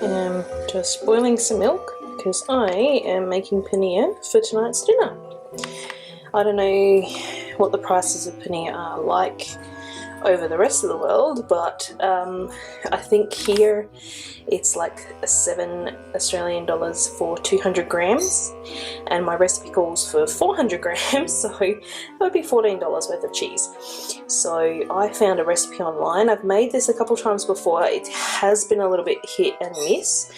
am just boiling some milk because I am making paneer for tonight's dinner. I don't know what the prices of paneer are like over the rest of the world, but I think here it's like $7 Australian for 200 grams, and my recipe calls for 400 grams, so that would be $14 worth of cheese. So I found a recipe online. I've made this a couple times before. It has been a little bit hit and miss,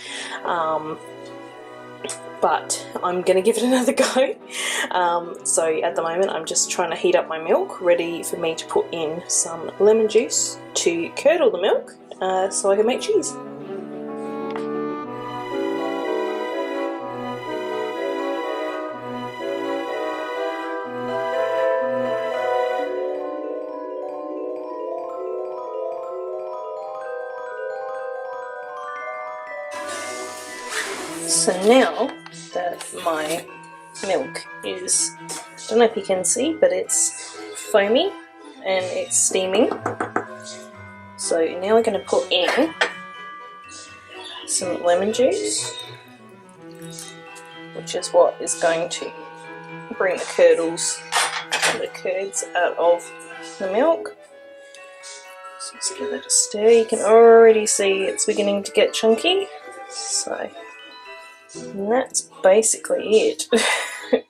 but I'm gonna give it another go. So at the moment I'm just trying to heat up my milk, ready for me to put in some lemon juice to curdle the milk so I can make cheese. So now that my milk is, I don't know if you can see, but it's foamy and it's steaming. So now we're going to put in some lemon juice, which is what is going to bring the curds out of the milk. So just give it a stir. You can already see it's beginning to get chunky. So, and that's basically it. You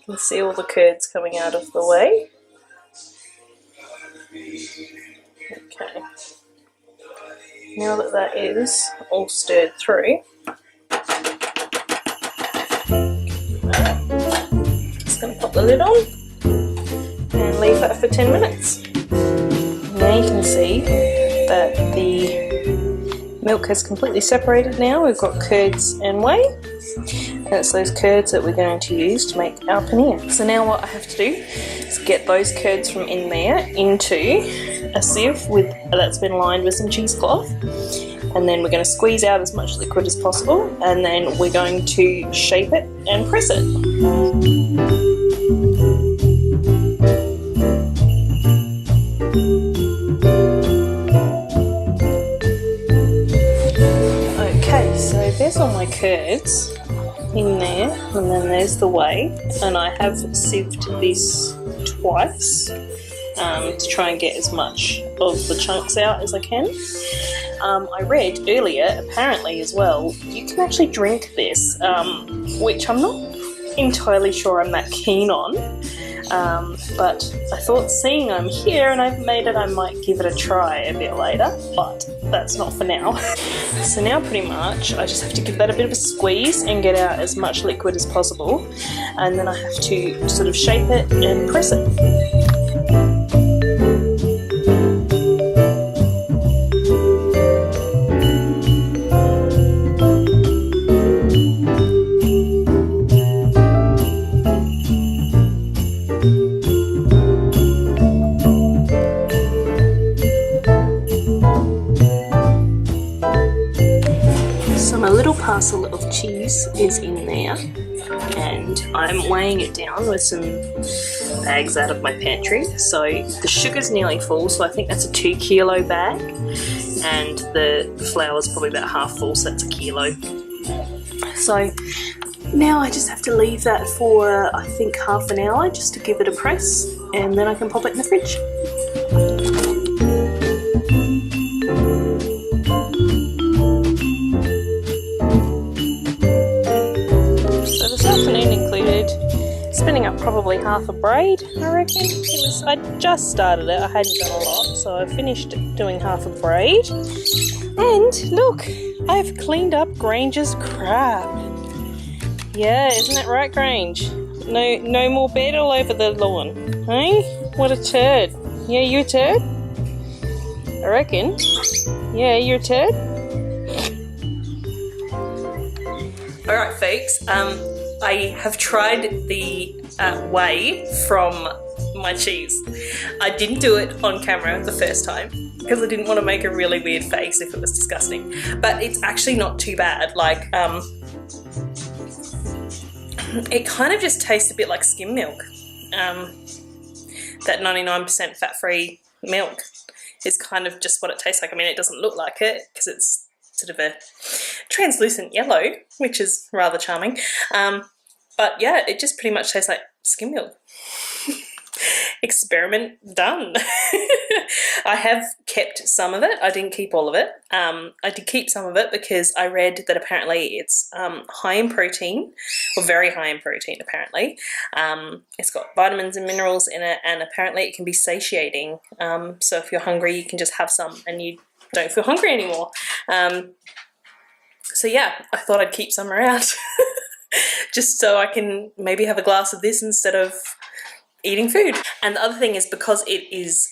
can see all the curds coming out of the way. Okay. Now that that is all stirred through, just going to pop the lid on and leave that for 10 minutes. Now you can see that the milk has completely separated now. We've got curds and whey, and it's those curds that we're going to use to make our paneer. So now what I have to do is get those curds from in there into a sieve that's been lined with some cheesecloth, and then we're going to squeeze out as much liquid as possible, and then we're going to shape it and press it. So there's all my curds in there, and then there's the whey, and I have sieved this twice to try and get as much of the chunks out as I can. I read earlier, apparently as well, you can actually drink this, which I'm not entirely sure I'm that keen on, but I thought seeing I'm here and I've made it, I might give it a try a bit later, but that's not for now. So now pretty much I just have to give that a bit of a squeeze and get out as much liquid as possible, and then I have to sort of shape it and press it. So my little parcel of cheese is in there, and I'm weighing it down with some bags out of my pantry. So the sugar's nearly full, so I think that's a 2 kilo bag, and the flour's probably about half full, so that's a kilo. So now I just have to leave that for I think half an hour just to give it a press, and then I can pop it in the fridge. Spinning up probably half a braid, I reckon. I just started it, I hadn't done a lot, so I finished doing half a braid. And look, I've cleaned up Grange's crab. Yeah, isn't that right, Grange? No more bed all over the lawn, hey? What a turd. Yeah, you a turd? I reckon. Yeah, you're a turd? Alright folks, I have tried the whey from my cheese. I didn't do it on camera the first time because I didn't want to make a really weird face if it was disgusting, but it's actually not too bad. Like, it kind of just tastes a bit like skim milk. That 99% fat-free milk is kind of just what it tastes like. I mean, it doesn't look like it because it's sort of a translucent yellow, which is rather charming. But yeah, it just pretty much tastes like skim milk. Experiment done. I have kept some of it. I didn't keep all of it. I did keep some of it because I read that apparently it's high in protein, or very high in protein apparently. It's got vitamins and minerals in it, and apparently it can be satiating. So if you're hungry, you can just have some and you don't feel hungry anymore. So yeah, I thought I'd keep some around just so I can maybe have a glass of this instead of eating food. And the other thing is, because it is,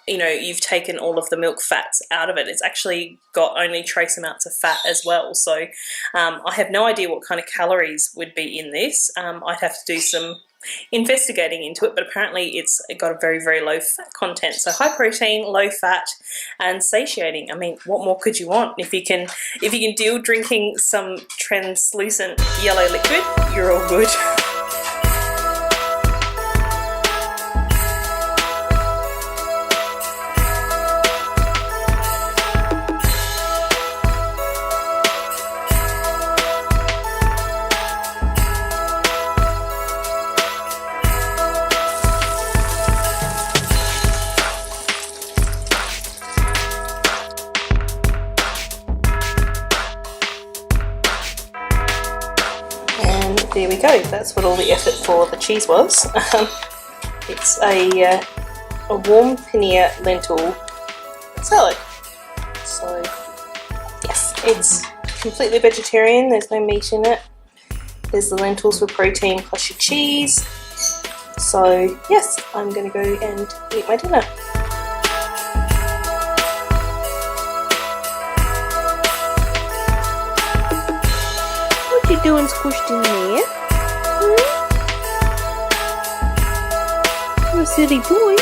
you know, you've taken all of the milk fats out of it, it's actually got only trace amounts of fat as well. So I have no idea what kind of calories would be in this. I'd have to do some investigating into it, but apparently it's got a very, very low fat content. So high protein, low fat, and satiating. I mean, what more could you want? If you can deal drinking some translucent yellow liquid, you're all good. There we go, that's what all the effort for the cheese was. It's a warm paneer lentil salad. So yes, it's completely vegetarian, there's no meat in it. There's the lentils for protein plus your cheese. So yes, I'm going to go and eat my dinner. What you doing squished in there? You're a silly boy.